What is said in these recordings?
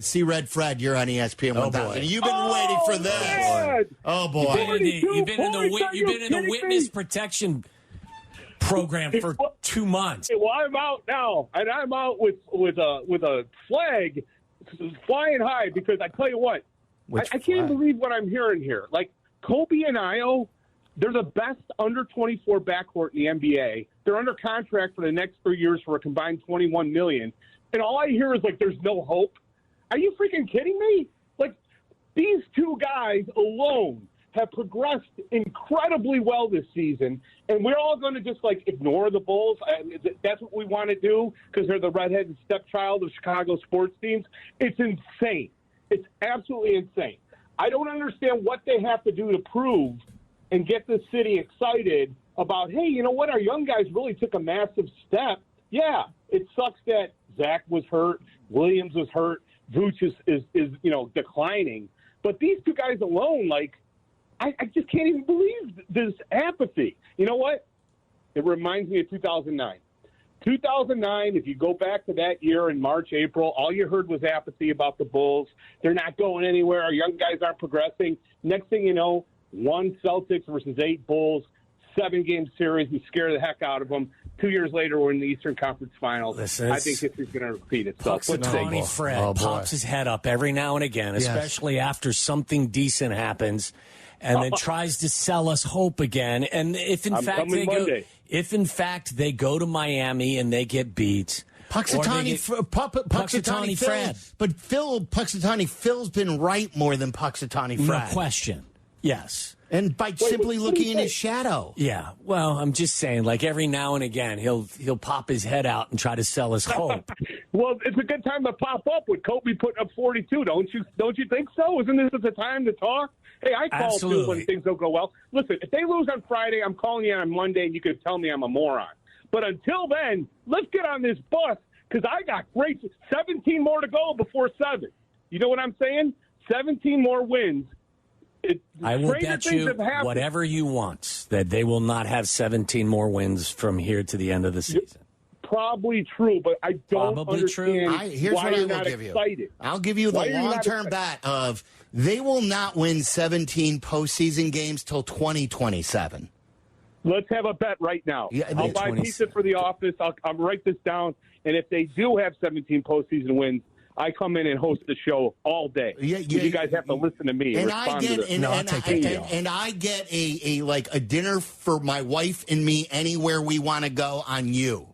See Red Fred, you're on ESPN 1000. Boy. You've been waiting for this. Man. Oh boy! You've been in the kidding witness me? protection program for 2 months. Well, I'm out now, and I'm out with a flag flying high because I tell you what, I can't believe what I'm hearing here. Like Coby and Io, they're the best under 24 backcourt in the NBA. They're under contract for the next 3 years for a combined $21 million, and all I hear is like, "There's no hope." Are you freaking kidding me? Like, these two guys alone have progressed incredibly well this season, and we're all going to just, like, ignore the Bulls. That's what we want to do because they're the redheaded stepchild of Chicago sports teams. It's insane. It's absolutely insane. I don't understand what they have to do to prove and get the city excited about, hey, you know what? Our young guys really took a massive step. Yeah, it sucks that Zach was hurt, Williams was hurt, Vooch is declining. But these two guys alone, like, I just can't even believe this apathy. You know what? It reminds me of 2009. 2009, if you go back to that year in March, April, all you heard was apathy about the Bulls. They're not going anywhere. Our young guys aren't progressing. Next thing you know, 1 Celtics versus 8 Bulls, 7-game series. We scare the heck out of them. 2 years later, we're in the Eastern Conference Finals. Listen, I think history's going to repeat itself. Punxsutawney Fred pops his head up every now and again, especially after something decent happens, and then tries to sell us hope again. And if in fact they go to Miami and they get beat, Punxsutawney Fred. But Punxsutawney Phil's been right more than Punxsutawney Fred. No question. Yes. And by simply looking in his shadow. Yeah. Well, I'm just saying, like, every now and again, he'll pop his head out and try to sell us hope. Well, it's a good time to pop up with Coby putting up 42. Don't you think so? Isn't this the time to talk? Hey, I call too when things don't go well. Listen, if they lose on Friday, I'm calling you on Monday, and you can tell me I'm a moron. But until then, let's get on this bus because I got 17 more to go before 7. You know what I'm saying? 17 more wins. I will bet you whatever you want that they will not have 17 more wins from here to the end of the season. Probably true, but I don't understand Here's why what you're I will not give excited. you. I'll give you the long-term bet of they will not win 17 postseason games till 2027. Let's have a bet right now. Yeah, I'll buy pizza for the office. I'll write this down, and if they do have 17 postseason wins, I come in and host the show all day. You guys have to listen to me. And I get a dinner for my wife and me anywhere we want to go on you.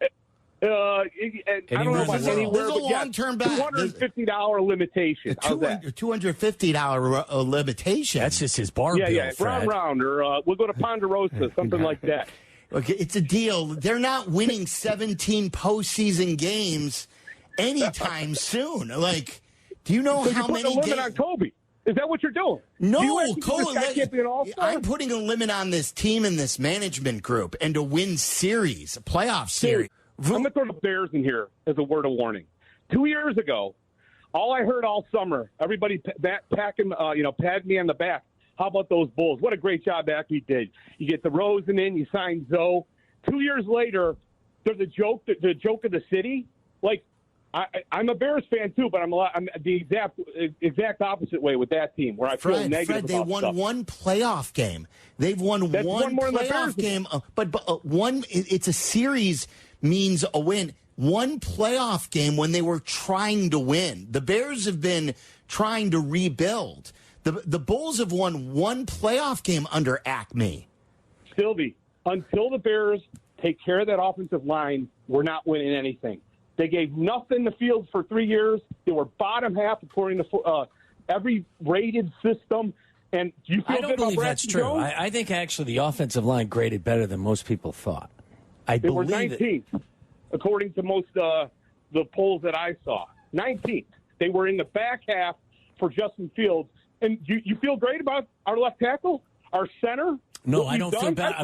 I don't know about anywhere, but long-term bet. $250 limitation. How's that? $250 limitation. That's just his bar bill, Yeah, Fred. round, or we'll go to Ponderosa, something like that. Okay, it's a deal. They're not winning 17 postseason games anytime soon. Like, do you know how many games? Limit on Coby. Is that what you're doing? No, I'm putting a limit on this team and this management group, and to win series, a playoff series. I'm going to throw the Bears in here as a word of warning. 2 years ago, all I heard all summer, everybody patting me on the back. How about those Bulls? What a great job Acme did. You get the Rosen in, you sign Zoe. 2 years later, they're the joke of the city. Like, I'm a Bears fan too, but I'm the exact opposite way with that team, where I feel negative. Fred, they won one playoff game. They've won one playoff game, but one. It's a series means a win. One playoff game when they were trying to win. The Bears have been trying to rebuild. The Bulls have won one playoff game under Acme. Silvy, until the Bears take care of that offensive line, we're not winning anything. They gave nothing to Fields for 3 years. They were bottom half according to every rated system. And you feel I don't believe that's true. I think actually the offensive line graded better than most people thought. They were 19th, according to most the polls that I saw. 19th. They were in the back half for Justin Fields. And you feel great about our left tackle, our center? No, I don't feel bad.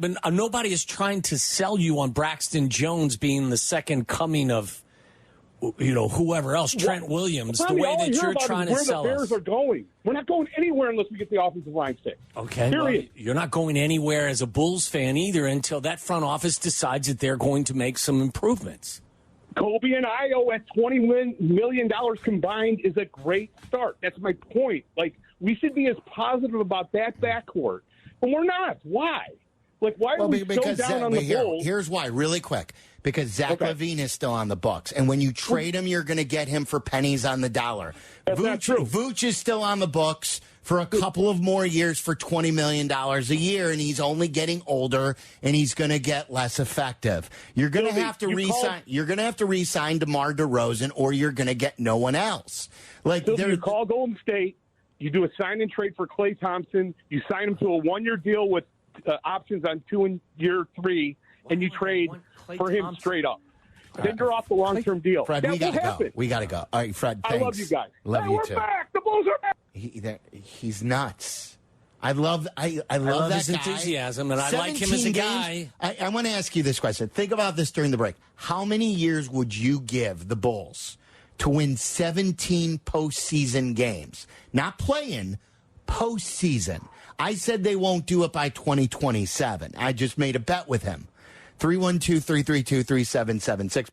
But nobody is trying to sell you on Braxton Jones being the second coming of, whoever else, Trent Williams, the way that you're trying to sell us. Where the Bears are going. We're not going anywhere unless we get the offensive line fixed. Okay. Period. Well, you're not going anywhere as a Bulls fan either until that front office decides that they're going to make some improvements. Coby and Io at $20 million combined is a great start. That's my point. Like, we should be as positive about that backcourt, but we're not. Why? Like, why are we so down on the Bulls? Here's why, really quick. Because Zach LaVine is still on the Bucks, and when you trade him, you're going to get him for pennies on the dollar. That's not true. Vooch is still on the books for a couple of more years for $20 million a year, and he's only getting older, and he's going to get less effective. You're going to have to re-sign. You're going to have to re-sign DeMar DeRozan, or you're going to get no one else. Like, you call Golden State, you do a sign and trade for Klay Thompson, you sign him to a 1-year deal with options on 2 and year 3, and you trade for him straight up. Then you're off the long-term deal. Fred, we got to go. We got to go. All right, Fred, thanks. I love you guys. Love you too. We're back. The Bulls are back. He's nuts. I love that his guy. enthusiasm, and I like him as a guy. I want to ask you this question. Think about this during the break. How many years would you give the Bulls to win 17 postseason games? Not playing, postseason. I said they won't do it by 2027. I just made a bet with him. 312-332-3776.